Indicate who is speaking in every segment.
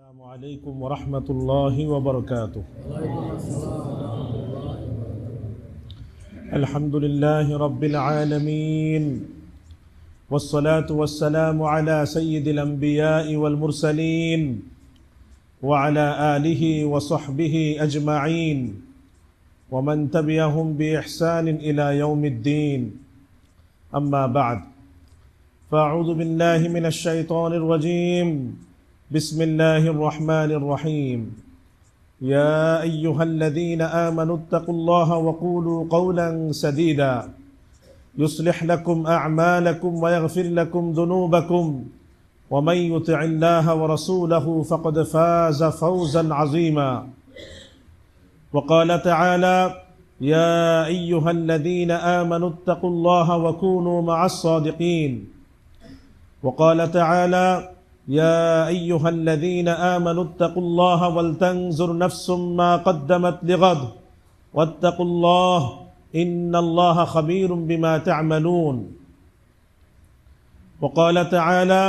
Speaker 1: السلام عليكم ورحمة الله وبركاته. الحمد لله رب العالمين، والصلاة والسلام على سيد الأنبياء والمرسلين وعلى آله وصحبه أجمعين ومن تبعهم بإحسان إلى يوم الدين. أما بعد، فأعوذ بالله من الشيطان الرجيم. بسم الله الرحمن الرحيم. يا أيها الذين آمنوا اتقوا الله وقولوا قولا سديدا يصلح لكم أعمالكم ويغفر لكم ذنوبكم ومن يطع الله ورسوله فقد فاز فوزا عظيما. وقال تعالى: يا أيها الذين آمنوا اتقوا الله وكونوا مع الصادقين. وقال تعالى: يا أيها الذين آمنوا اتقوا الله ولتنظر نفس ما قدمت لغد واتقوا الله إن الله خبير بما تعملون. وقال تعالى: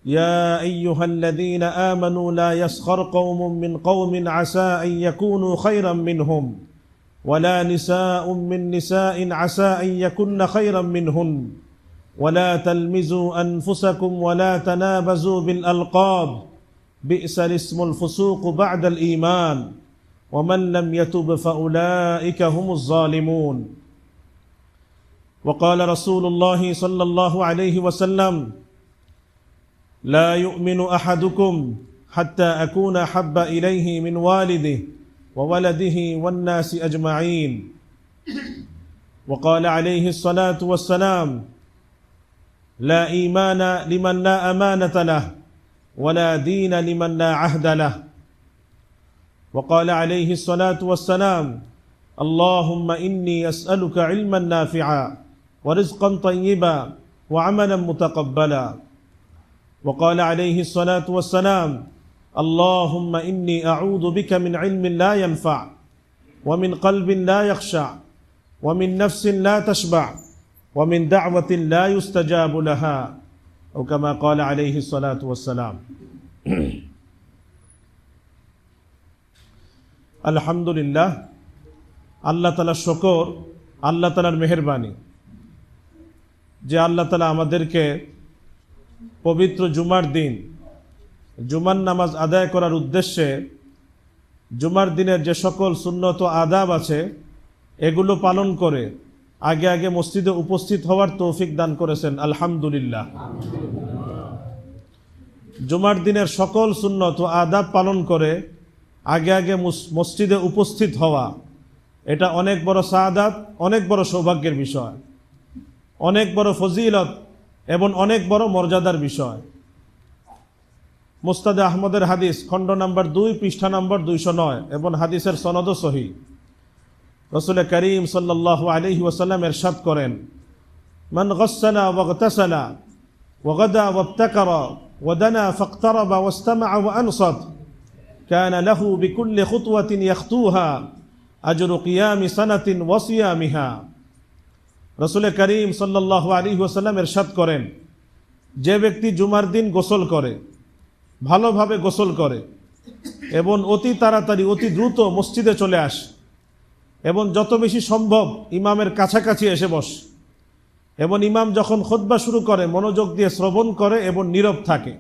Speaker 1: يا أيها الذين آمنوا لا يسخر قوم من قوم عسى أن يكونوا خيرا منهم ولا نساء من نساء عسى أن يكن خيرا منهن ولا تلمزوا أنفسكم ولا تنابزوا بالألقاب بئس الاسم الفسوق بعد الإيمان ومن لم يتب فأولئك هم الظالمون. وقال رسول الله صلى الله عليه وسلم: لا يؤمن أحدكم حتى أكون أحب إليه من والده وولده والناس أجمعين. وقال عليه الصلاة والسلام: لا إيمان لمن لا أمانة له ولا دين لمن لا عهد له. وقال عليه الصلاة والسلام: اللهم إني أسألك علما نافعا ورزقا طيبا وعملا متقبلا. وقال عليه الصلاة والسلام: اللهم إني أعوذ بك من علم لا ينفع ومن قلب لا يخشع ومن نفس لا تشبع ومن دعوة لا يستجاب لها أو كما قال عليه الصلاة والسلام. আলহামদুলিল্লাহ, আল্লাহ তাআলার শুকর, আল্লাহ তাআলার মেহেরবানি যে আল্লাহ তাআলা আমাদেরকে পবিত্র জুমার দিন জুমার নামাজ আদায় করার উদ্দেশ্যে জুমার দিনের যে সকল সুন্নত ও আদাব আছে এগুলো পালন করে আগে আগে মসজিদে উপস্থিত হওয়ার তৌফিক দান করেছেন। আলহামদুলিল্লাহ। জুমার দিনের সকল সুন্নত ও আদাব পালন করে আগে আগে মসজিদে উপস্থিত হওয়া, এটা অনেক বড় সাআদাত, অনেক বড় সৌভাগ্যের বিষয়, অনেক বড় ফজিলত এবং অনেক বড় মর্যাদার বিষয়। মুসনাদে আহমদের হাদিস খণ্ড নম্বর 2 পৃষ্ঠা নম্বর 209 এবং হাদিসের সনদও সহিহ। রাসূল করিম সাল্লাল্লাহু আলাইহি ওয়াসাল্লাম ইরশাদ করেন: মান গাসসালা ওয়াগতাসালা ওয়াগাদা ওয়াবতাকারা ওয়াদানা ফাকতারাবা ওয়াস্তামা'a ওয়ানসাত কানা লাহু বিকুল্লি খুতওয়াতিন ইয়াখতুহা আজরু কিয়ামি সানাতিন ওয়া সিয়ামিহা। রাসূল করিম সাল্লাল্লাহু আলাইহি ওয়াসাল্লাম ইরশাদ করেন, যে ব্যক্তি জুমার দিন গোসল করে, ভালোভাবে গোসল করে এবং অতি তাড়াতাড়ি অতি দ্রুত মসজিদে চলে আসে এবং যত বেশি সম্ভব ইমামের কাছাকাছি এসে বসে এবং ইমাম যখন খুতবা শুরু করে মনোযোগ দিয়ে শ্রবণ করে এবং নীরব থাকে,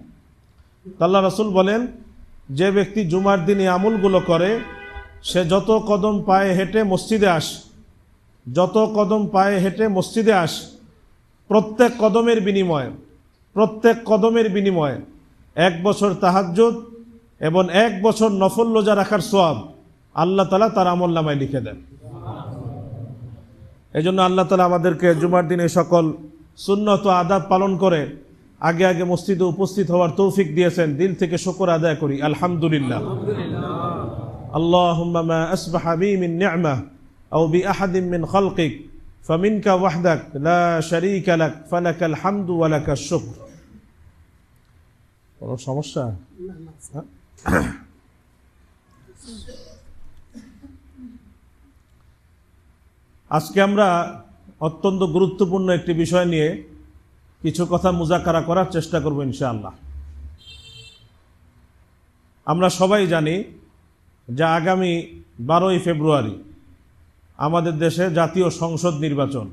Speaker 1: আল্লাহ রাসূল বলেন, যে ব্যক্তি জুমার দিন এই আমলগুলো করে সে যত কদম পায়ে হেঁটে মসজিদে আসে, যত কদম পায়ে হেঁটে মসজিদে আসে, প্রত্যেক কদমের বিনিময়ে 1 বছর তাহাজ্জুদ এবং 1 বছর নফল রোজা রাখার সওয়াব আল্লাহ তাআলা তার আমলনামায় লিখে দেন। এই জন্য আল্লাহ তাআলা আমাদেরকে জুমার দিনে সকল সুন্নত ও আদাব পালন করে আগে আগে মসজিদে উপস্থিত হওয়ার তৌফিক দিয়েছেন। দিল থেকে শুকর আদায় করি, আলহামদুলিল্লাহ। আল্লাহুম্মা মা আসবাহা বি মিন নি'মাহ আও বি আহাদিন মিন খালকিক ফামিনকা ওয়াহদাক লা শারীকা লাক ফালাকাল হামদু ওয়া লাকাশ শুকর। কোনো সমস্যা? আজকে আমরা অত্যন্ত গুরুত্বপূর্ণ একটি বিষয় নিয়ে কিছু কথা মুযাকারা করার চেষ্টা করব ইনশাআল্লাহ। আমরা সবাই জানি যে আগামী 12ই ফেব্রুয়ারি আমাদের দেশে জাতীয় সংসদ নির্বাচন।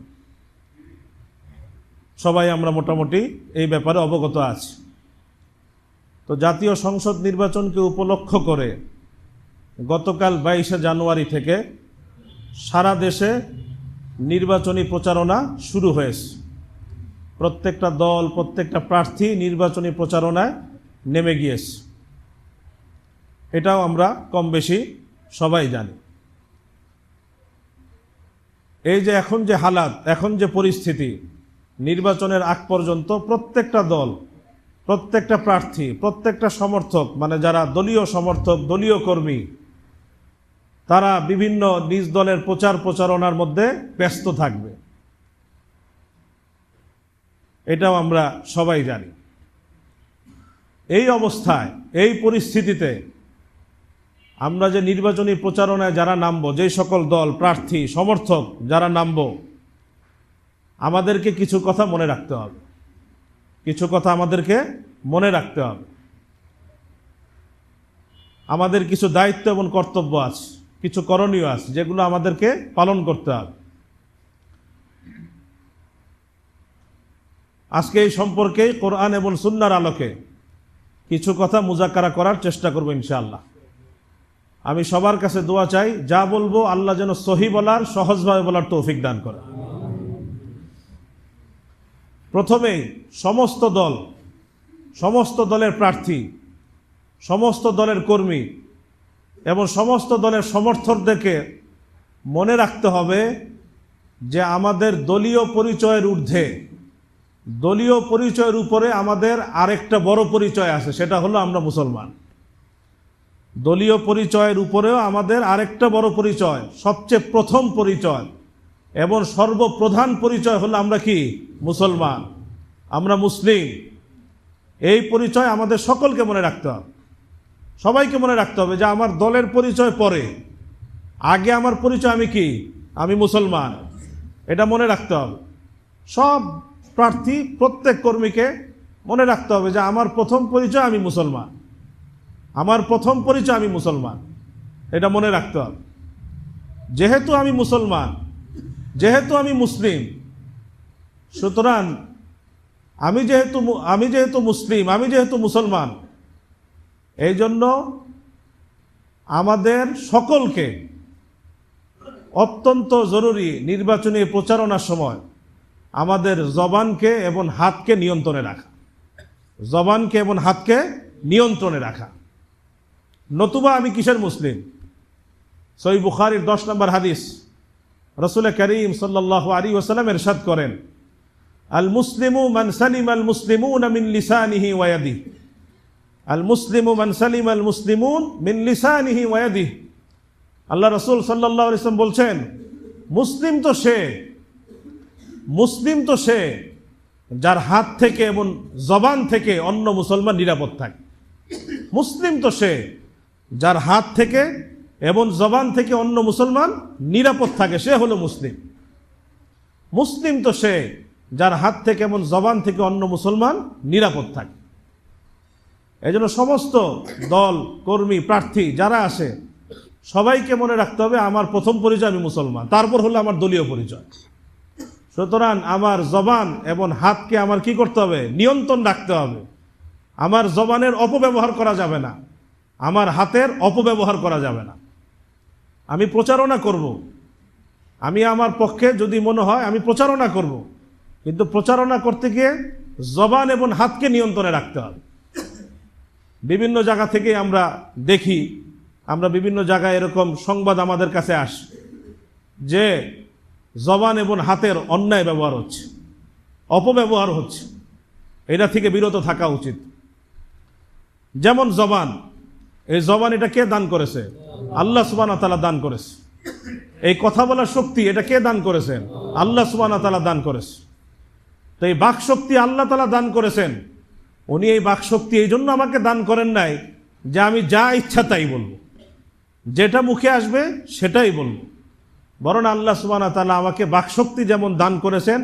Speaker 1: সবাই আমরা মোটামুটি এই ব্যাপারে অবগত আছি। তো জাতীয় সংসদ নির্বাচনকে উপলক্ষ করে গতকাল 22শে জানুয়ারি থেকে সারা দেশে নির্বাচনী প্রচারণা শুরু হয়েছে। প্রত্যেকটা দল, প্রত্যেকটা প্রার্থী নির্বাচনী প্রচারণায় নেমে গিয়েছে। এটাও আমরা কম বেশি সবাই জানি। এই যে এখন যে হালাত, এখন যে পরিস্থিতি, নির্বাচনের আগ পর্যন্ত প্রত্যেকটা দল, প্রত্যেকটা প্রার্থী, প্রত্যেকটা সমর্থক, মানে যারা দলীয় সমর্থক, দলীয় কর্মী, তারা বিভিন্ন নিজ দলের প্রচারণার মধ্যে ব্যস্ত থাকবে। এটাও আমরা সবাই জানি। এই অবস্থায়, এই পরিস্থিতিতে আমরা যে নির্বাচনী প্রচারণায় যারা নামব, যেই সকল দল, প্রার্থী, সমর্থক যারা নামব, আমাদেরকে কিছু কথা মনে রাখতে হবে। কিছু কথা আমাদেরকে মনে রাখতে হবে। আমাদের কিছু দায়িত্ব এবং কর্তব্য আছে, কিছু করণীয় আছে, যেগুলো আমাদেরকে পালন করতে হবে। আজকে এই সম্পর্কে কোরআন এবং সুন্নাহর আলোকে কিছু কথা মুযাক্কারা করার চেষ্টা করব ইনশাআল্লাহ। আমি সবার কাছে দোয়া চাই, যা বলবো আল্লাহ যেন সহি বলার, সহজভাবে বলার তৌফিক দান করে। প্রথমেই সমস্ত দল, সমস্ত দলের প্রার্থী, সমস্ত দলের কর্মী এবং সমস্ত দলের সমর্থকদেরকে মনে রাখতে হবে যে আমাদের দলীয় পরিচয়ের ঊর্ধ্বে, দলীয় পরিচয়ের উপরে আমাদের আরেকটা বড় পরিচয় আছে, সেটা হলো আমরা মুসলমান। দলীয় পরিচয়ের উপরেও আমাদের আরেকটা বড় পরিচয়, সবচেয়ে প্রথম পরিচয় এবং সর্বপ্রধান পরিচয় হলো আমরা কি? মুসলমান, আমরা মুসলিম। এই পরিচয় আমাদের সকলকে মনে রাখতে হবে, সবাইকে মনে রাখতে হবে যে আমার দলের পরিচয় পরে, আগে আমার পরিচয় আমি কি? আমি মুসলমান। এটা মনে রাখতে হবে। সব প্রার্থী, প্রত্যেক কর্মীকে মনে রাখতে হবে যে আমার প্রথম পরিচয় আমি মুসলমান, আমার প্রথম পরিচয় আমি মুসলমান। এটা মনে রাখতে হবে। যেহেতু আমি মুসলমান, যেহেতু আমি মুসলিম, সুতরাং আমি যেহেতু মুসলিম, আমি যেহেতু মুসলমান, এই জন্য আমাদের সকলকে অত্যন্ত জরুরি নির্বাচনী প্রচারণার সময় আমাদের জবানকে এবং হাতকে নিয়ন্ত্রণে রাখা, জবানকে এবং হাতকে নিয়ন্ত্রণে রাখা। নতুবা আমি কিসের মুসলিম? সহিহ বুখারীর 10 নম্বর হাদিস, রাসূল করিম সাল্লাল্লাহু আলাইহি ওয়াসাল্লাম ইরশাদ করেন, আল মুসলিমু মান সালিমা আল মুসলিমুনা মিন লিসানিহি ওয়া ইয়াদিহি, আল মুসলিমু মান সালিমা আল মুসলিমুন মিন লিসানিহি ওয়া ইয়াদিহি। আল্লাহ রাসূল সাল্লাল্লাহু আলাইহি ওয়াসাল্লাম বলছেন, মুসলিম তো সে যার হাত থেকে এবং জবান থেকে অন্য মুসলমান নিরাপদ থাকে। মুসলিম তো সে যার হাত থেকে এবং জবান থেকে অন্য মুসলমান নিরাপদ থাকে, সে হলো মুসলিম। মুসলিম তো সে যার হাত থেকে এবং জবান থেকে অন্য মুসলমান নিরাপদ থাকে। এই জন্য সমস্ত দল, কর্মী, প্রার্থী যারা আসে, সবাইকে মনে রাখতে হবে আমার প্রথম পরিচয় আমি মুসলমান, তারপর হলো আমার দলীয় পরিচয়। সুতরাং আমার জবান এবং হাতকে আমার কি করতে হবে? নিয়ন্ত্রণ রাখতে হবে। আমার জবানের অপব্যবহার করা যাবে না, আমার হাতের অপব্যবহার করা যাবে না। আমি প্রচারণা করব, আমি আমার পক্ষে যদি মনে হয় আমি প্রচারণা করব, কিন্তু প্রচারণা করতে গিয়ে জবান এবং হাতকে নিয়ন্ত্রণে রাখতে হবে। বিভিন্ন জায়গা থেকে আমরা দেখি, আমরা বিভিন্ন জায়গায় এরকম সংবাদ আমাদের কাছে আসে যে জবান এবং হাতের অন্যায় ব্যবহার হচ্ছে, অপব্যবহার হচ্ছে। এটা থেকে বিরত থাকা উচিত। যেমন জবান, এই জবান এটা কে দান করেছে? আল্লাহ সুবহানাহু ওয়া তাআলা দান করেছে। এই কথা বলার শক্তি এটা কে দান করেছেন? আল্লাহ সুবহানাহু ওয়া তাআলা দান করেছে। তো এই বাক শক্তি আল্লাহ তাআলা দান করেছেন। উনি এই বাক শক্তি এই জন্য আমাকে দান করেন নাই যে আমি যা ইচ্ছা তাই বলবো, যেটা মুখে আসবে সেটাই বলবো, বরং আল্লাহ সুবহানাহু ওয়া তাআলা আমাকে বাক শক্তি যেমন দান করেছেন,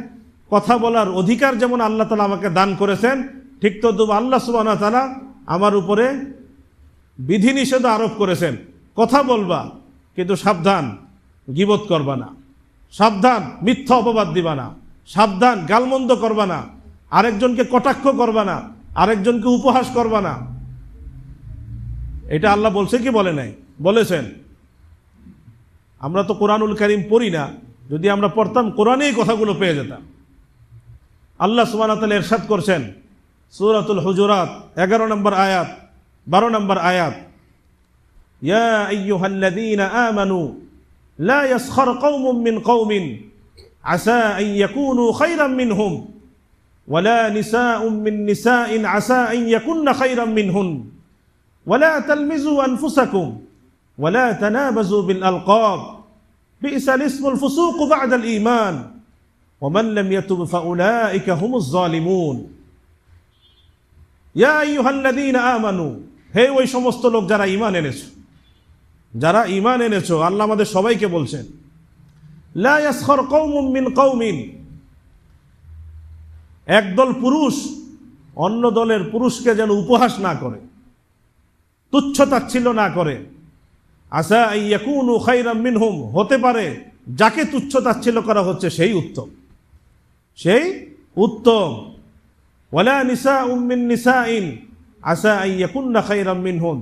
Speaker 1: কথা বলার অধিকার যেমন আল্লাহ তাআলা আমাকে দান করেছেন, ঠিক তদ্রুপ আল্লাহ সুবহানাহু ওয়া তাআলা আমার উপরে বিধিনিষেধ আরোপ করেছেন। কথা বলবা কিন্তু সাবধান গীবত করবা না, সাবধান মিথ্যা অপবাদ দিবা না, সাবধান গালমন্দ করবা না, আরেকজনকে কটাক্ষ করবা না, আরেকজনকে উপহাস করবা না। এটা আল্লাহ বলছে কি বলে নাই? বলেছেন। আমরা তো কোরআনুল কারীম পড়ি না, যদি আমরা পড়তাম কোরআনেই কথাগুলো পেয়ে যেতাম। আল্লাহ সুবহানাহু ওয়া তাআলা ইরশাদ করছেন সূরাতুল হুজুরাত 11 নম্বর আয়াত 12 নম্বর আয়াত, ইয়া আইয়ুহাল্লাযীনা আমানু লা ইয়াসখার কওমুম মিন কওমিন আসা আন ইয়াকুনু খায়রাম মিনহুম ওয়ালা নিসাউম মিন নিসাইন আসা আন ইয়াকুননা খায়রাম মিনহুন ওয়ালা তালমিজু আনফুসাকুম ওয়ালা তানাবাজু বিল আলকাব বি'সাল ইসমুল ফুসুক বা'দাল ঈমান ওয়ামান লাম ইয়াতুব ফাউলাইকা হুমুজ জালিমুন। ইয়া আইয়ুহাল্লাযীনা আমানু, হে ওই সমস্ত লোক যারা ঈমান এনেছো, যারা ঈমান এনেছো, আল্লাহ আমাদের সবাইকে বলছেন, লা ইয়াসখার কওমুম মিন কওমিন, একদল পুরুষ অন্য দলের পুরুষকে যেন উপহাস না করে, তুচ্ছ তাচ্ছিল্য না করে। আসা আন ইয়াকুনু খায়রাম মিনহুম, হতে পারে যাকে তুচ্ছ তাচ্ছিল্য করা হচ্ছে সেই উত্তম, সেই উত্তম। ওয়ালা নিসাউম মিন নিসাইন আসা আন ইয়াকুননা খায়রাম মিনহুন,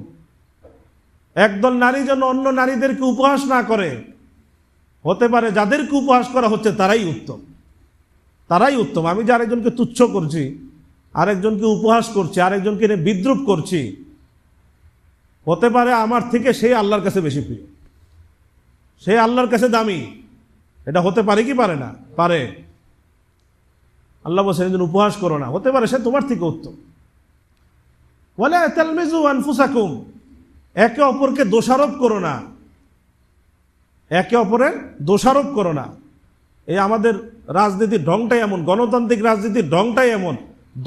Speaker 1: একদল নারী যেন অন্য নারীদেরকে উপহাস না করে, হতে পারে যাদেরকে উপহাস করা হচ্ছে তারাই উত্তম, তারাই উত্তম। আমি যে আরেকজনকে তুচ্ছ করছি, আরেকজনকে উপহাস করছি, আরেকজনকে বিদ্রুপ করছি, হতে পারে আমার থেকে সেই আল্লাহর কাছে বেশি প্রিয়, সেই আল্লাহর কাছে দামি। এটা হতে পারে কি পারে না? পারে। আল্লাহ বলছেন একজন উপহাস করো না, হতে পারে সে তোমার থেকে উত্তম। ওয়ালা তালমিজু আনফুসাকুম, একে অপরকে দোষারোপ করো না, একে অপরের দোষারোপ করো না। এই আমাদের রাজনীতির ঢংটাই এমন, গণতান্ত্রিক রাজনীতির ঢংটাই এমন,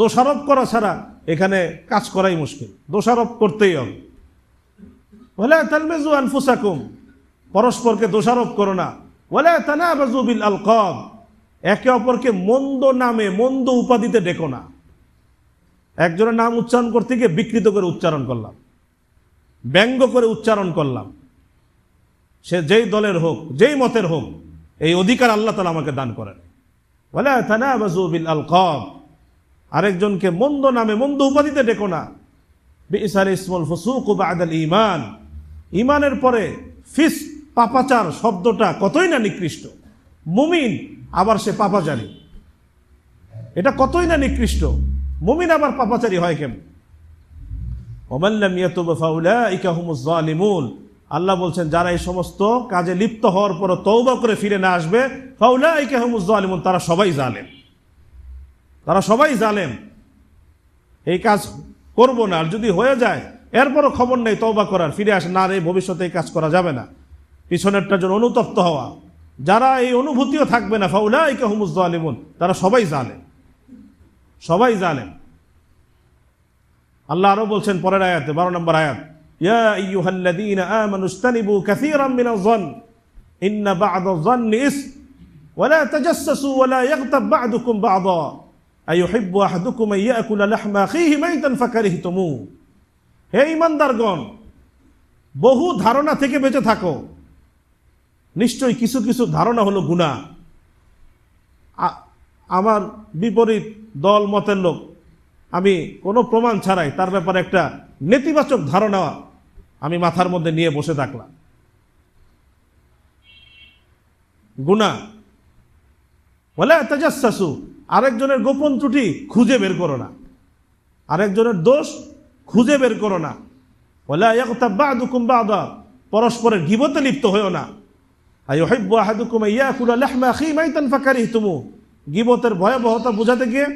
Speaker 1: দোষারোপ করা ছাড়া এখানে কাজ করাই মুশকিল, দোষারোপ করতেই হবে। ওয়ালা তালমিজু আনফুসাকুম, পরস্পরকে দোষারোপ করো না। ওয়ালা তানাবাজু বিল আলকাব, একে অপরকে মন্দ নামে মন্দ উপাধিতে ডেকো না। একজনের নাম উচ্চারণ করতে গিয়ে বিকৃত করে উচ্চারণ করলাম, ব্যঙ্গ করে উচ্চারণ করলাম, সে যেই দলের হোক, যেই মতের হোক, এই অধিকার আল্লাহ তাআলা আমাকে দান করেন। ওয়ালা তানাবাজু বিল আলকাব, আরেকজনকে মন্দ নামে মন্দ উপাধিতে ডেকো না। বি'সাল ইসমুল ফুসুক বা'দাল ঈমান, ঈমানের পরে ফিস পাপাচার শব্দটা কতই না নিকৃষ্ট। মুমিন আবার সে পাপাচারী, এটা কতই না নিকৃষ্ট। মুমিন আবার পাপাচারী হয় কেমন? ওয়ামান লাম ইয়াতুব ফাউলাইকা হুমুজ জালিমুন, আল্লাহ বলছেন যারা এই সমস্ত কাজে লিপ্ত হওয়ার পর তওবা করে ফিরে না আসবে, ফাউলাইকা হুমুজ জালিমুন, তারা সবাই জালেম, তারা সবাই জালেম। এই কাজ করব না, আর যদি হয়ে যায় এরপরও খবর নেই তওবা করার, ফিরে আসে না, রে ভবিষ্যতে এই কাজ করা যাবে না, পিছনেরটার জন্য অনুতপ্ত হওয়া, যারা এই অনুভূতিও থাকবে না, ফাউলাইকা হুমুজ জালিমুন, তারা সবাই জালেম, সবাই জালেম। আল্লাহ আরো বলছেন পরের আয়াতে 12 নম্বর আয়াত, ইয়া আইয়ুহাল্লাযীনা আমানু ইজতানিবু কাসীরাম মিনাজ যন ইন্না বা'দাজ যন্নি ইসম ওয়া লা তাজাসসু ওয়া লা ইয়াগতাব বা'দুকুম বা'দা আইয়ুহিব্বু আহাদুকুম আন ইয়াকুলা লাহমা আখিহি মাইতান ফাকারিহতুমু। হে ঈমানদারগণ, বহু ধারণা থেকে বেঁচে থাকো, নিশ্চয়ই কিছু কিছু ধারণা হলো গুনাহ। আমার বিপরীত দল মতের লোক, আমি কোনো প্রমাণ ছাড়াই তার ব্যাপারে একটা নেতিবাচক ধারণা আমি মাথার মধ্যে নিয়ে বসে থাকলাম, গুনাহ। ওয়ালা তাজাসসু, আরেকজনের গোপন ত্রুটি খুঁজে বের করো না, আরেকজনের দোষ খুঁজে বের করো না। ওয়ালা ইয়াগতাব বা'দুকুম বা'দা, পরস্পরের গীবতে লিপ্ত হয়ো না। আইয়ুহিব্বু আহাদুকুম আন ইয়াকুলা লাহমা আখিহি মাইতান ফাকারিহতুমু, গীবতের ভয়াবহতা বোঝাতে গিয়ে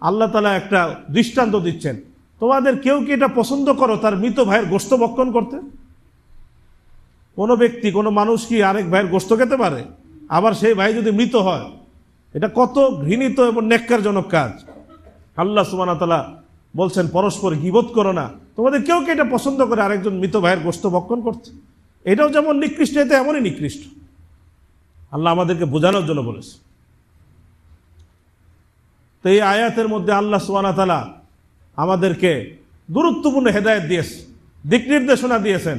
Speaker 1: আল্লাহ তাআলা একটা দৃষ্টান্ত দিচ্ছেন। তোমাদের কেউ কি এটা পছন্দ করো তার মৃত ভাইয়ের গোশত ভক্ষণ করতে? কোনো ব্যক্তি, কোনো মানুষ কি আরেক ভাইয়ের গোশত খেতে পারে? আবার সেই ভাই যদি মৃত হয়, এটা কত ঘৃণিত এবং নেক্কারজনক কাজ। আল্লাহ সুবহানাহু ওয়া তাআলা বলছেন পরস্পর গীবত করো না। তোমাদের কেউ কি এটা পছন্দ করে আরেকজন মৃত ভাইয়ের গোশত ভক্ষণ করতে? এটাও যেমন নিকৃষ্ট, এটা এমনই নিকৃষ্ট। আল্লাহ আমাদেরকে বোঝানোর জন্য বলেছে। তো এই আয়াতের মধ্যে আল্লাহ সুবহানাহু ওয়া তাআলা আমাদেরকে গুরুত্বপূর্ণ হেদায়েত দিয়েছে। দিক নির্দেশনা দিয়েছেন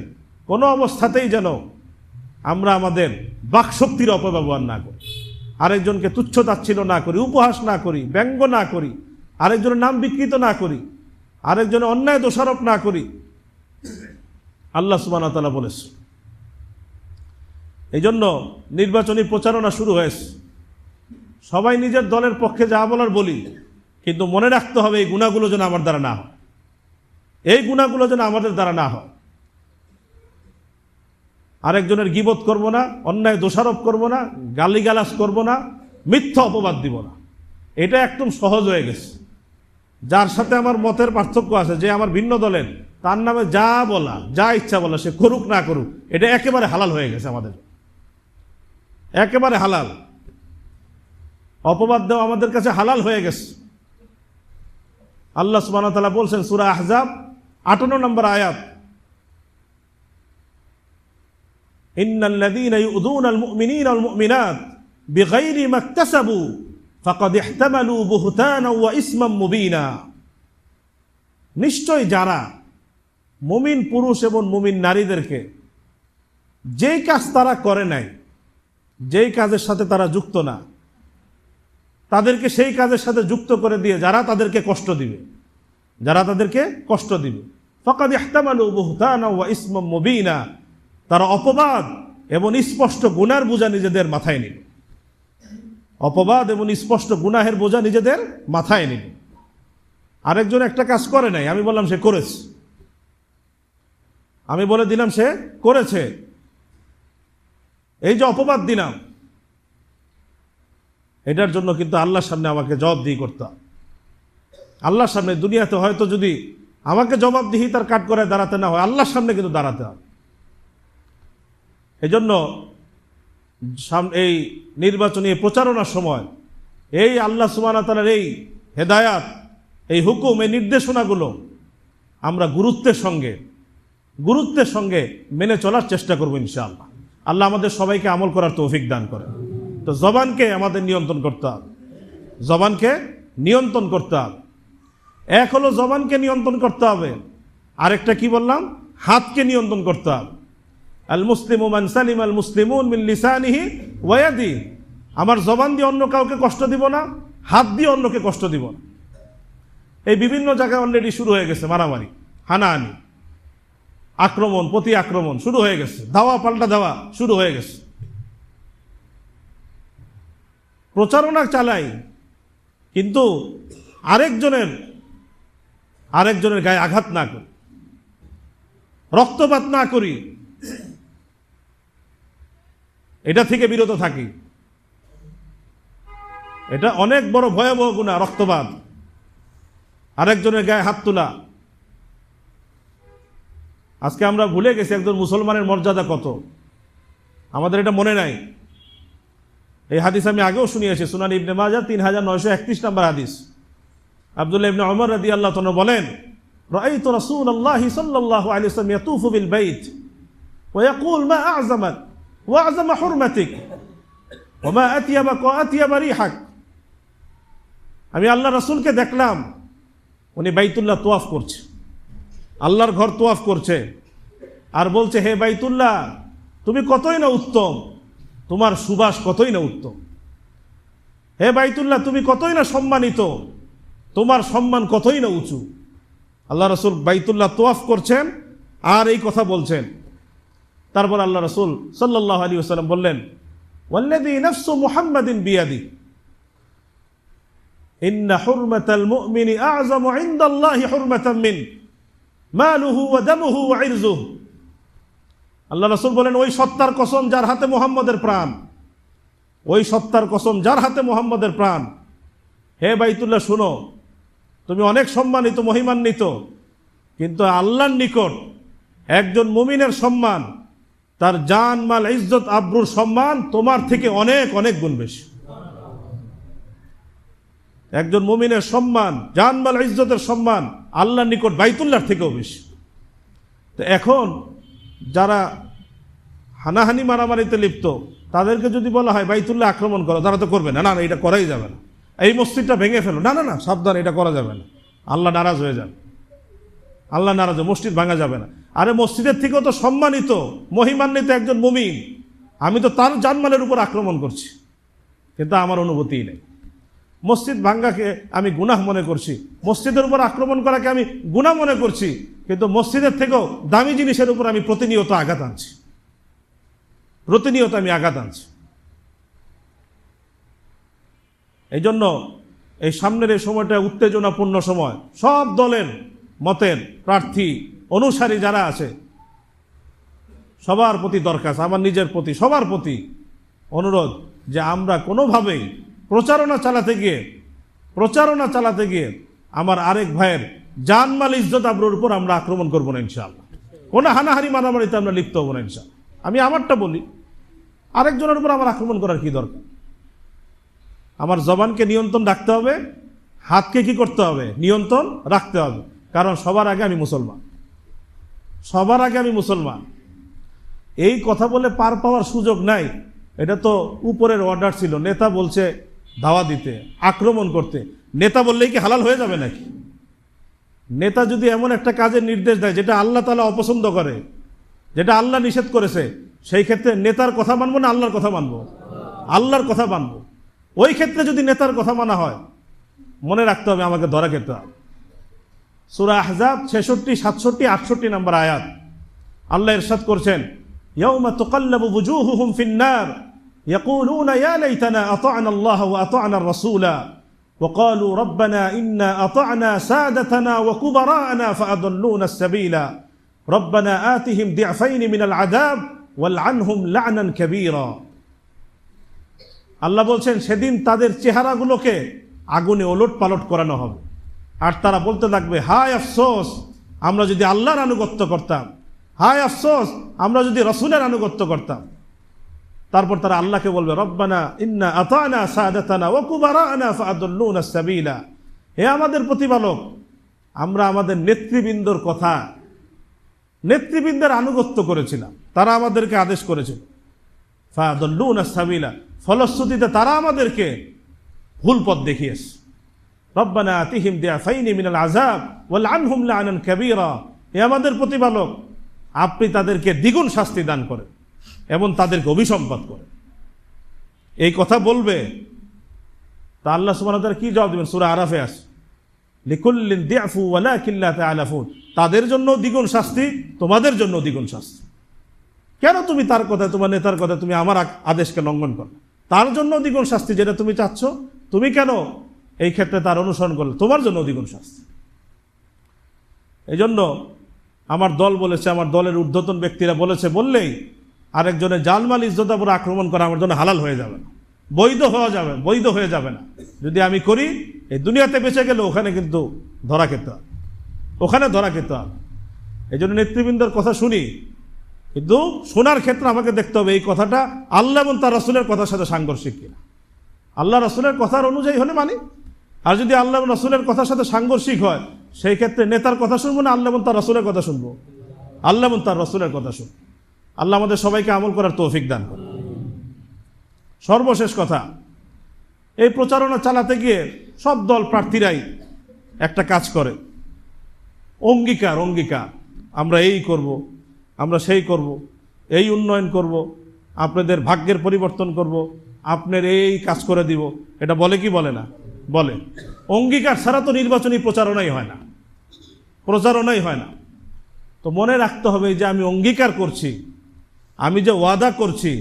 Speaker 1: কোনো অবস্থাতেই যেন আমরা আমাদের বাকশক্তির অপব্যবহার না করি, আরেকজনকে তুচ্ছ তাচ্ছিল্য না করি, উপহাস না করি, ব্যঙ্গ না করি, আরেকজনের নাম বিকৃত না করি, আরেকজনের অন্যায় দোষারোপ না করি। আল্লাহ সুবহানাহু ওয়া তাআলা বলেছেন। এই জন্য নির্বাচনী প্রচারণা শুরু হয়েছে। সবাই নিজের দলের পক্ষে যা বলার বলি, কিন্তু মনে রাখতে হবে এই গুণাগুলো যেন আমার দ্বারা না হয়, এই গুণাগুলো যেন আমাদের দ্বারা না হয়। আরেকজনের গীবত করব না, অন্যায় দোষারোপ করব না, গালিগালাজ করব না, মিথ্যা অপবাদ দিব না। এটা একদম সহজ হয়ে গেছে। যার সাথে আমার মতের পার্থক্য আছে, যে আমার ভিন্ন দলের, তার নামে যা বলা, যা ইচ্ছা বলা, সে করুক না করুক, এটা একেবারে হালাল হয়ে গেছে আমাদের, একেবারে হালাল। অপবাদ দেওয়া আমাদের কাছে হালাল হয়ে গেছে। আল্লাহ সুবহানাহু ওয়া তাআলা বলছেন সূরা আহজাব 58 নম্বর আয়াত, ইন্নাল্লাযীনা ইউযুনাল মুমিনিনা ওয়াল মুমিনাত বিগাইরি মাকতাসাবু ফাকাদ ইহতামালু বুহতানান ওয়া ইসমান মুবিনা। নিশ্চয় যারা মুমিন পুরুষ এবং মুমিন নারীদেরকে যেই কাজ তারা করে নাই, যেই কাজের সাথে তারা যুক্ত না, তাদেরকে সেই কাজের সাথে যুক্ত করে দিয়ে যারা তাদেরকে কষ্ট দিবে, যারা তাদেরকে কষ্ট দিবে, ফাকাদ ইহতামালু বুহতানান ওয়া ইসমান মুবিনা, তারা অপবাদ এবং স্পষ্ট গুনার বোঝা নিজেদের মাথায় নিবে, অপবাদ এবং স্পষ্ট গুনাহের বোঝা নিজেদের মাথায় নিবে। আরেকজন একটা কাজ করে নাই, আমি বললাম সে করেছে, আমি বলে দিলাম সে করেছে, এই যে অপবাদ দিলাম, এটার জন্য কিন্তু আল্লাহর সামনে আমাকে জবাবদিহি করতে হবে। আল্লাহর সামনে, দুনিয়াতে হয়তো যদি আমাকে জবাবদিহি তার কাঠ করে দাঁড়াতে না হয়, আল্লাহর সামনে কিন্তু দাঁড়াতে হবে। এই জন্য এই নির্বাচনী প্রচারণার সময় এই আল্লাহ সুবহানাহু ওয়া তাআলার এই হেদায়াত, এই হুকুম, এই নির্দেশনাগুলো আমরা গুরুত্বের সঙ্গে মেনে চলার চেষ্টা করব ইনশাআল্লাহ। আল্লাহ আমাদের সবাইকে আমল করার তৌফিক দান করেন। তো জবানকে আমাদের নিয়ন্ত্রণ করতে হবে, জবানকে নিয়ন্ত্রণ করতে হবে। এক হলো জবানকে নিয়ন্ত্রণ করতে হবে, আরেকটা কি বললাম, হাতকে নিয়ন্ত্রণ করতে হবে। আল মুসলিমু মান সালিম আল মুসলিমুন মিন লিসানিহি ওয়া ইয়াদিহি, আমার জবান দিয়ে অন্য কাউকে কষ্ট দিব না, হাত দিয়ে অন্যকে কষ্ট দিব না। এই বিভিন্ন জায়গায় অলরেডি শুরু হয়ে গেছে মারামারি, হানাহানি, আক্রমণ, প্রতি আক্রমণ শুরু হয়ে গেছে, ধাওয়া পাল্টা ধাওয়া শুরু হয়ে গেছে। প্রচারণা চালাই, কিন্তু আরেকজনের গায়ে আঘাত না করি, রক্তপাত না করি, এটা থেকে বিরত থাকি। এটা অনেক বড় ভয়াবহ গুনাহ, রক্তপাত, আরেকজনের গায়ে হাত তোলা। আজকে আমরা ভুলে গেছি একজন মুসলমানের মর্যাদা কত, আমাদের এটা মনে নাই। এই হাদিস আমি আগেও শুনিয়েছি, সুনান ইবনে মাজাহ 3931 নম্বর হাদিস। আব্দুল্লাহ ইবনে ওমর রাদিয়াল্লাহু তাআলা বলেন, রাআইতু রাসূলুল্লাহ সাল্লাল্লাহু আলাইহি ওয়াসাল্লাম ইয়াতুফু বিল বাইত ওয়া ইয়াকুল মা আ'যামাক ওয়া আ'যামা হুরমাতিক ওয়া মা আতিয়াবাক ওয়া আতিয়াবা রিহাক। আমি আল্লাহ রাসূলকে দেখলাম, উনি বাইতুল্লাহ তোয়াফ করছে, আল্লাহর ঘর তোয়াফ করছে, আর বলছে, হে বাইতুল্লাহ, তুমি কতই না উত্তম, তোমার সুবাস কতই না উত্তম। হে বাইতুল্লাহ, তুমি কতই না সম্মানিত, তোমার সম্মান কতই না উঁচু। আল্লাহ রাসূল বাইতুল্লাহ তোয়াফ করছেন আর এই কথা বলছেন। তারপর আল্লাহ রাসূল সাল্লাল্লাহু আলাইহি ওয়াসাল্লাম বললেন, ওয়াল্লাযী নাফসু মুহাম্মাদিন বিয়াদি ইন্না হুরমাতাল মুমিনি আ'যামু ইনদাল্লাহি হুরমাতাম মিন মালুহু ওয়া দামুহু ওয়া ইরযুহু। আল্লাহ রাসূল বলেন, ওই সত্তার কসম যার হাতে মুহাম্মদের প্রাণ, ওই সত্তার কসম যার হাতে মুহাম্মদের প্রাণ, হে বাইতুল্লাহ শুনো, তুমি অনেক সম্মানিত, মহিমান্বিত, কিন্তু আল্লাহর নিকট একজন মুমিনের সম্মান, তার জান, মাল, ইজ্জত, আবরুর সম্মান তোমার থেকে অনেক অনেক গুণ বেশি। একজন মুমিনের সম্মান, জান, মাল, ইজ্জতের সম্মান আল্লাহর নিকট বাইতুল্লাহর থেকেও বেশি। তো এখন যারা হানাহানি মারামারিতে লিপ্ত, তাদেরকে যদি বলা হয় বাইতুল্লাহ আক্রমণ করো, তারা তো করবে না, না এটা করাই যাবে না, এই মসজিদটা ভেঙে ফেলো, না না না সাবধান, এটা করা যাবে না, আল্লাহ নারাজ হয়ে যান। আল্লাহ নারাজ, মসজিদ ভাঙা যাবে না। আরে মসজিদের থেকেও তো সম্মানিত মহিমান্বিত একজন মুমিন, আমি তো তার জানমালের উপর আক্রমণ করছি, কিন্তু আমার অনুভূতিই নেই। মসজিদ ভাঙ্গাকে আমি গুনাহ মনে করছি, মসজিদের উপর আক্রমণ করাকে আমি গুনাহ মনে করছি, কিন্তু মসজিদের থেকেও দামি জিনিসের উপর আমি প্রতিনিয়ত আঘাত আনছি, প্রতিনিয়ত আমি আঘাত আনছি। এই জন্য এই সামনের এই সময়টা উত্তেজনাপূর্ণ সময়। সব দলের মতের প্রার্থী অনুসারী যারা আছে সবার প্রতি দরখাস্ত, আমার নিজের প্রতি, সবার প্রতি অনুরোধ যে আমরা কোনোভাবেই প্রচারণা চালাতে গিয়ে আমার আরেক ভাইয়ের জানমাল ইজ্জত আবরুর উপর আমরা আক্রমণ করবো না ইনশাআল্লাহ। কোনো হানাহানি মারামারিতে আমরা লিপ্ত হবো না ইনশাআল্লাহ। আমি আমারটা বলি, আরেকজনের উপর আমার আক্রমণ করার কি দরকার? আমার জবানকে নিয়ন্ত্রণ রাখতে হবে, হাতকে কি করতে হবে? নিয়ন্ত্রণ রাখতে হবে। কারণ সবার আগে আমি মুসলমান, সবার আগে আমি মুসলমান। এই কথা বলে পার পাওয়ার সুযোগ নাই। এটা তো উপরের অর্ডার ছিল, নেতা বলছে ধাওয়া দিতে, আক্রমণ করতে। নেতা বললেই কি হালাল হয়ে যাবে নাকি? নেতা যদি এমন একটা কাজের নির্দেশ দেয় যেটা আল্লাহ তাআলা অপছন্দ করে, যেটা আল্লাহ নিষেধ করেছে, সেই ক্ষেত্রে নেতার কথা মানবো না আল্লাহর কথা মানবো? আল্লাহর কথা মানবো। ওই ক্ষেত্রে যদি নেতার কথা মানা হয়, মনে রাখতে হবে আমাকে ধরা খেতে হবে। সূরা আহজাব 66, 67, 68 নম্বর আয়াত আল্লাহ ইরশাদ করছেন, ইয়াউমা তুকাল্লাবু বুজুহুহুম ফিন-নার ইয়াকুলুনা ইয়া লাইতানা আতা'না আল্লাহ ওয়া আতা'না আর-রাসূলা ওয়া ক্বালু রাব্বানা ইন্না আতা'না সাদাতানা ওয়া কুবারা'না ফাআদাল্লুনা আস-সাবিলা রাব্বানা আতিহিম দি'ফাইন মিনাল আযাব ওয়াল'আনহুম লা'নান কাবীরা। আল্লাহ বলছেন সেদিন তাদের চেহারাগুলোকে আগুনে ওলট পালট করানো হবে, আর তারা বলতে থাকবে, হায় আফসোস আমরা যদি আল্লাহর আনুগত্য করতাম, হায় আফসোস আমরা যদি রাসূলের আনুগত্য করতাম। তারপর তারা আল্লাহকে বলবে, রব্বানা ইন্না আতা'না সাদাতানা ওয়া কুবারা'না ফাআদাল্লুনা আস-সাবিলা, হে আমাদের প্রতিপালক, আমরা আমাদের নেতৃবৃন্দর কথা, নেতৃবৃন্দের আনুগত্য করেছিলাম, তারা আমাদেরকে আদেশ করেছিল, ফাআদাল্লুনা আস-সাবিলা, ফলশ্রুতিতে তারা আমাদেরকে ভুল পথ দেখিয়েছে। রব্বানা আতিহিম দি'ফাইন মিনাল আযাব ওয়াল'আনহুম লা'নান কাবীরা, হে আমাদের প্রতিপালক, আপনি তাদেরকে দ্বিগুণ শাস্তি দান করেন এবং তাদেরকে অভিসম্পাত করেন। এই কথা বলবে তা আল্লাহ সুবহানাহু ওয়া তাআলা কি জবাব দেবেন? সূরা আরাফে আছে, লিকুল্লিন দি'ফু ওয়ালাকিন লা তা'লাফুন, তাদের জন্য দ্বিগুণ শাস্তি, তোমাদের জন্য দ্বিগুণ শাস্তি। কেন তুমি তার কথা, তোমার নেতার কথা তুমি আমার আদেশকে লঙ্ঘন করো? তার জন্য দ্বিগুণ শাস্তি যেটা তুমি চাচ্ছ, তুমি কেন এই ক্ষেত্রে তার অনুসরণ করলে? তোমার জন্য দ্বিগুণ শাস্তি। এই জন্য আমার দল বলেছে, আমার দলের ঊর্ধ্বতন ব্যক্তিরা বলেছে, বললেই আরেকজনের জানমাল ইজ্জত উপর আক্রমণ করা আমার জন্য হালাল হয়ে যাবে না, বৈধ হয়ে যাবে না। যদি আমি করি, এই দুনিয়াতে বেঁচে গেলে ওখানে কিন্তু ধরা খেতে হবে, ওখানে ধরা খেতে হবে। এই জন্য নেতৃবৃন্দের কথা শুনি, কিন্তু শোনার ক্ষেত্রে আমাকে দেখতে হবে এই কথাটা আল্লাহ এবং তার রাসূলের কথার সাথে সাংঘর্ষিক কিনা। আল্লাহ রাসূলের কথার অনুযায়ী হলে মানি, আর যদি আল্লাহ এবং রাসূলের কথার সাথে সাংঘর্ষিক হয়, সেই ক্ষেত্রে নেতার কথা শুনবো না, আল্লাহ এবং তার রাসূলের কথা শুনবো, আল্লাহ এবং তার রাসূলের কথা শুনবো। আল্লাহ আমাদের সবাইকে আমল করার তৌফিক দান করে। সর্বশেষ কথা, এই প্রচারণা চালাতে গিয়ে সব দল প্রার্থীরাই একটা কাজ করে, অঙ্গীকার, আমরা এই করব, আমরা সেই করব, এই উন্নয়ন করব, আপনাদের ভাগ্যের পরিবর্তন করব, আপনার এই কাজ করে দিব। এটা বলে কি বলে না? বলে। অঙ্গীকার ছাড়া তো নির্বাচনী প্রচারণাই হয় না। তো মনে রাখতে হবে যে আমি অঙ্গীকার করছি, আমি যে ওয়াদা করছি,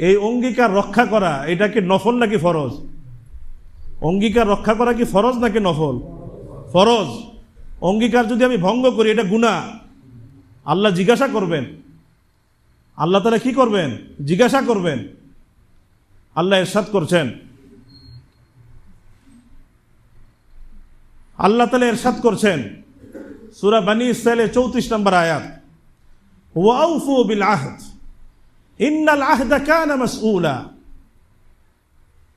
Speaker 1: এই অঙ্গীকার রক্ষা করা এটা কি নফল নাকি ফরজ? অঙ্গীকার রক্ষা করা কি ফরজ নাকি নফল? ফরজ। অঙ্গীকার যদি আমি ভঙ্গ করি, এটা গুনাহ। আল্লাহ জিজ্ঞাসা করবেন, আল্লাহ তাআলা কি করবেন? জিজ্ঞাসা করবেন। আল্লাহ ইরশাদ করছেন, আল্লাহ তাআলা ইরশাদ করছেন সূরা বনী ইসরাঈলের 34 নম্বর আয়াত, ওয়াউফু বিল আহদ ইন্নাল আহদা কানা মাসউলা।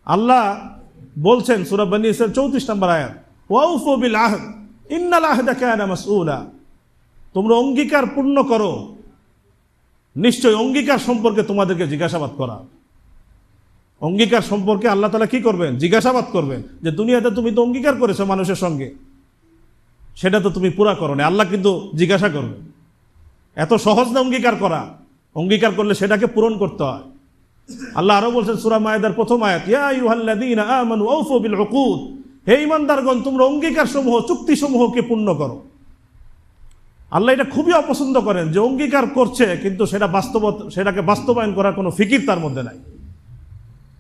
Speaker 1: আল্লাহ বলছেন সূরা বনী ইসরাঈল 34 নম্বর আয়াত, ওয়াউফু বিল আহদ ইন্নাল আহদা কানা মাসউলা, তোমরা অঙ্গীকার পূর্ণ করো, নিশ্চয় অঙ্গীকার সম্পর্কে তোমাদেরকে জিজ্ঞাসাবাদ করা। অঙ্গীকার সম্পর্কে আল্লাহ তাআলা কি করবেন? জিজ্ঞাসাবাদ করবেন, যে দুনিয়াতে তুমি তো অঙ্গীকার করেছো মানুষের সঙ্গে, সেটা তো তুমি পুরা করো না, আল্লাহ কিন্তু জিজ্ঞাসা করবে। এত সহজ না অঙ্গীকার করা, অঙ্গীকার করলে সেটাকে পূরণ করতে হয়। আল্লাহ আরো বলছেন সূরা মায়েদার প্রথম আয়াত, ইয়া আইয়ুহাল্লাযীনা আমানু আউফু বিল উকুদ, হে ঈমানদারগণ তোমরা অঙ্গীকারসমূহ চুক্তিসমূহকে পূর্ণ করো। আল্লাহ এটা খুবই অপছন্দ করেন যে অঙ্গীকার করছে কিন্তু সেটাকে বাস্তবায়ন করার কোনো ফিকির তার মধ্যে নাই।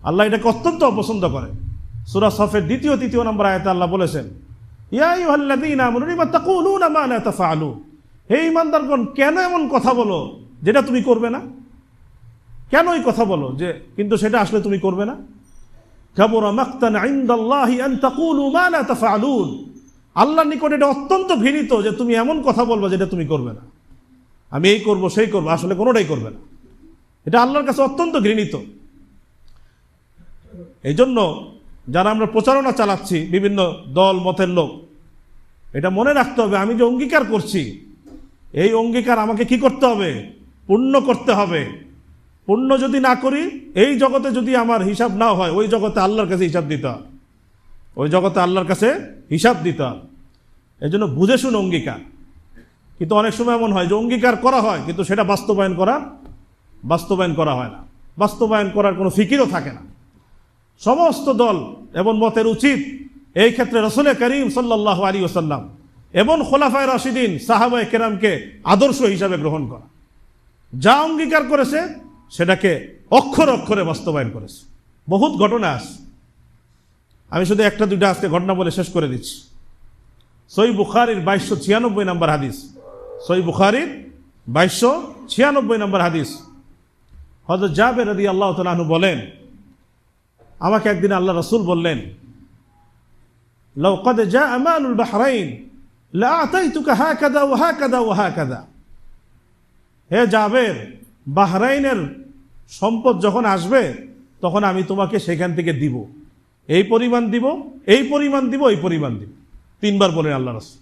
Speaker 1: আল্লাহ এটাকে অত্যন্ত অপছন্দ করেন। সূরা সফের 2-3 নম্বর আয়াতে আল্লাহ বলেছেন, ইয়া আইয়ুহাল্লাযীনা আমানু লিমা তাকুলুনা মা লা তাফআলুন, হে ঈমানদারগণ কেন এমন কথা বলো যেটা তুমি করবে না? কেন এই কথা বলো যে কিন্তু সেটা আসলে তুমি করবে না? কাবুরা মাকতান ইনদাল্লাহি আন তাকুলু মা লা তাফআলুন, আল্লাহর নিকট এটা অত্যন্ত ঘৃণিত যে তুমি এমন কথা বলবে যেটা তুমি করবে না। আমি এই করব সেই করব, আসলে কোনোটাই করবে না। এটা আল্লাহর কাছে অত্যন্ত ঘৃণিত। এই জন্য যারা আমরা প্রচারণা চালাচ্ছি, বিভিন্ন দল মতের লোক, এটা মনে রাখতে হবে আমি যে অঙ্গীকার করছি এই অঙ্গীকার আমাকে কি করতে হবে? পূর্ণ করতে হবে। পূর্ণ যদি না করি, এই জগতে যদি আমার হিসাব না হয়, ওই জগতে আল্লাহর কাছে হিসাব দিতে হবে, ওই জগতে আল্লাহর কাছে হিসাব দিতে হবে। এই জন্য বুঝে শুনে অঙ্গীকার। কিন্তু অনেক সময় এমন হয় যে অঙ্গীকার করা হয় কিন্তু সেটা বাস্তবায়ন করা হয় না, বাস্তবায়ন করার কোনো ফিকিরও থাকে না। সমস্ত দল এবং মতের উচিত এই ক্ষেত্রে রাসূল করিম সাল্লাল্লাহু আলাইহি ওয়াসাল্লাম এবং খোলাফায়ে রাশিদিন সাহাবায়ে কেরামকে আদর্শ হিসাবে গ্রহণ করা। যা অঙ্গীকার করেছে সেটাকে অক্ষরে অক্ষরে বাস্তবায়ন করেছে। বহুত ঘটনা আছে, আমি শুধু একটা দুইটা আজকে ঘটনা বলে শেষ করে দিচ্ছি। সহিহ বুখারীর 2296 নম্বর হাদিস, সহিহ বুখারীর 2296 নম্বর হাদিস, হযরত জাবের রাদিয়াল্লাহু তাআলা আনহু বলেন, আমাকে একদিন আল্লাহ রাসূল বললেন, লাউ ক্বাদ জাআ মালুল বাহরাইন লা আতাইতুকা হাকাযা ওয়া হাকাযা ওয়া হাকাযা, হে জাবের, বাহরাইনের সম্পদ যখন আসবে তখন আমি তোমাকে সেখান থেকে দিব, এই পরিমাণ দিব, এই পরিমাণ দিব, এই পরিমাণ দিব। 3 বার বলেন আল্লাহ রাসূল।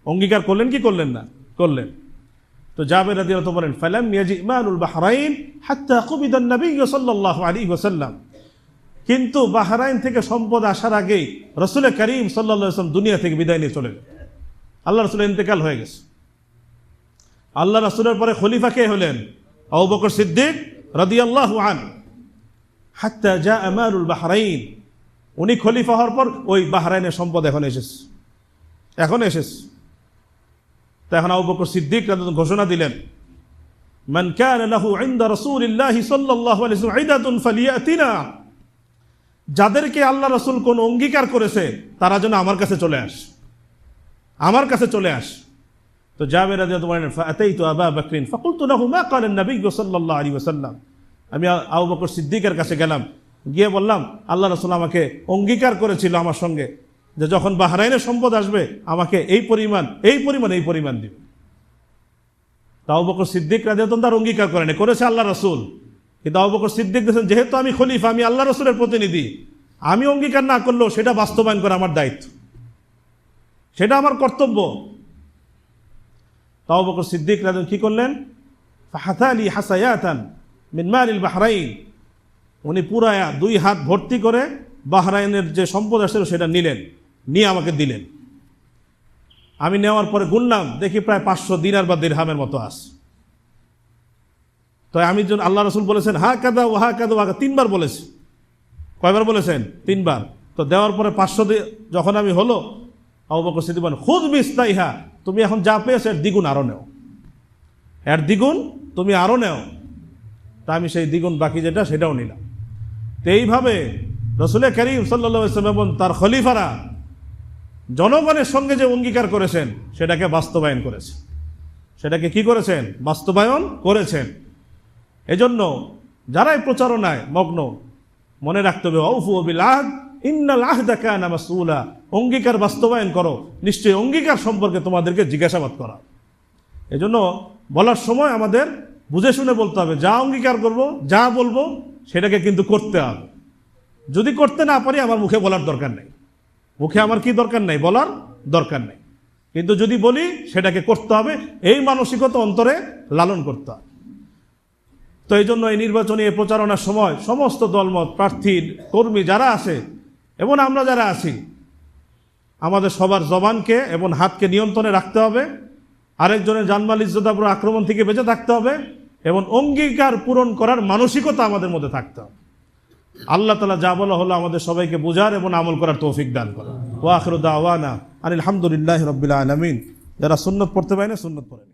Speaker 1: অঙ্গীকার করলেন কি করলেন না? করলেন। তো জাবের রাদিয়াল্লাহু তাআলা বলেন, ফালাম ইয়াজি মালুল বাহরাইন হাত্তা কুবিদা নবী সাল্লাল্লাহু আলাইহি ওয়াসাল্লাম, কিন্তু বাহরাইন থেকে সম্পদ আসার আগেই রাসূল করিম সাল্লাল্লাহু আলাইহি ওয়াসাল্লাম দুনিয়া থেকে বিদায় নিয়ে চলে গেলেন। আল্লাহ রাসূলের ইন্তেকাল হয়ে গেছে। আল্লাহ রাসূলের পরে খলিফা কে হলেন? আবু বকর সিদ্দিক রাদিয়াল্লাহু আনহু। হাত্তা জাআ মালুল বাহরাইন, উনি খলিফা হওয়ার পর ওই বাহরাইনের সম্পদ এখন এসেছে। তো এখন আবু বকর সিদ্দিক ঘোষণা দিলেন, মান কানা লাহু ইনদা রাসূলিল্লাহি সাল্লাল্লাহু আলাইহি ওয়াসাল্লাম ইদাতুন ফালিয়াতিনা, যাদেরকে আল্লাহ রাসূল কোন অঙ্গীকার করেছে তারা যেন আমার কাছে চলে আসে। তো জাবের রাদিয়াল্লাহু তাআলা বলেন, ফাআতাইতু আবা বকরিন ফাকুলতু লাহু মা ক্বালা নবী সাল্লাল্লাহু আলাইহি ওয়াসাল্লাম, আমি আবু বকর সিদ্দিকের কাছে গেলাম, গিয়ে বললাম আল্লাহ রাসূল আমাকে অঙ্গীকার করেছিল আমার সঙ্গে যে যখন বাহরাইনের সম্পদ আসবে আমাকে এই পরিমাণ দিবে। আবু বকর সিদ্দিক রাদিয়াল্লাহু তাআলা অঙ্গীকার করেছে আল্লাহ রাসূল, কিন্তু আবু বকর সিদ্দিক বলেছেন যেহেতু আমি খলিফা, আমি আল্লাহ রাসূলের প্রতিনিধি, আমি অঙ্গীকার না করলেও সেটা বাস্তবায়ন করা আমার দায়িত্ব, সেটা আমার কর্তব্য। আবু বকর সিদ্দিক রাদিয়াল্লাহু কি করলেন? ফাহাতালি হাসায়াতান মিন মালিল বাহরাইন, উনি পুরা 2 হাত ভর্তি করে বাহরাইনের যে সম্পদ আসছিল সেটা নিয়ে আমাকে দিলেন। আমি নেওয়ার পরে গুনলাম, দেখি প্রায় 500 দিনার বা দিরহামের মতো আছে। তো আমি আল্লাহ রাসূল বলেছেন হাকাযা ওয়া হাকাযা ওয়া 3 বার বলেছে। কয়বার বলেছেন? 3 বার। তো দেওয়ার পরে 500 যখন আমি হলো, আবু বকর সিদ্দিক বলেন, খুদ বিস্তাইহা, তুমি এখন যা পেয়েছো এর দ্বিগুণ আরো নেও, এর দ্বিগুণ তুমি আরো নেও। তা আমি সেই দ্বিগুণ বাকি যেটা সেটাও নিলাম। তো এইভাবে রাসূল করিম সাল্লাল্লাহু আলাইহি ওয়াসাল্লাম এবং তার খলিফারা জনগণের সঙ্গে যে অঙ্গীকার করেছেন সেটাকে বাস্তবায়ন করেছে। সেটাকে কি করেছেন? বাস্তবায়ন করেছেন। এজন্য যারাই প্রচারণায় মগ্ন, মনে রাখতে হবে আউফু বিল আহদ ইন্নাল আহদা কানা মাসউলা, অঙ্গীকার বাস্তবায়ন করো, নিশ্চয়ই অঙ্গীকার সম্পর্কে তোমাদেরকে জিজ্ঞাসাবাদ করা। এজন্য বলার সময় আমাদের বুঝে শুনে বলতে হবে, যা অঙ্গীকার করব, যা বলবো সেটাকে কিন্তু করতে হবে। যদি করতে না পারি আমার মুখে বলার দরকার নেই, মুখে আমার কি দরকার নেই? বলার দরকার নেই। কিন্তু যদি বলি সেটাকে করতে হবে, এই মানসিকতা অন্তরে লালন করতে হবে। তো এই জন্য এই নির্বাচনী প্রচারণার সময় সমস্ত দলমত, প্রার্থী, কর্মী যারা আছে এবং আমরা যারা আছি, আমাদের সবার জবানকে এবং হাতকে নিয়ন্ত্রণে রাখতে হবে, আরেকজনের জানমাল ইজ্জত আবরু আক্রমণ থেকে বেঁচে থাকতে হবে, এবং অঙ্গীকার পূরণ করার মানসিকতা আমাদের মধ্যে থাকতে হবে। আল্লাহ তাআলা যা বলা হলো আমাদের সবাইকে বোঝার এবং আমল করার তৌফিক দান করেন। ওয়া আখিরু দাওয়ানা আনিল হামদুলিল্লাহি রাব্বিল আলামিন। যারা সুন্নত পড়তে পারে না সুন্নত পড়েন।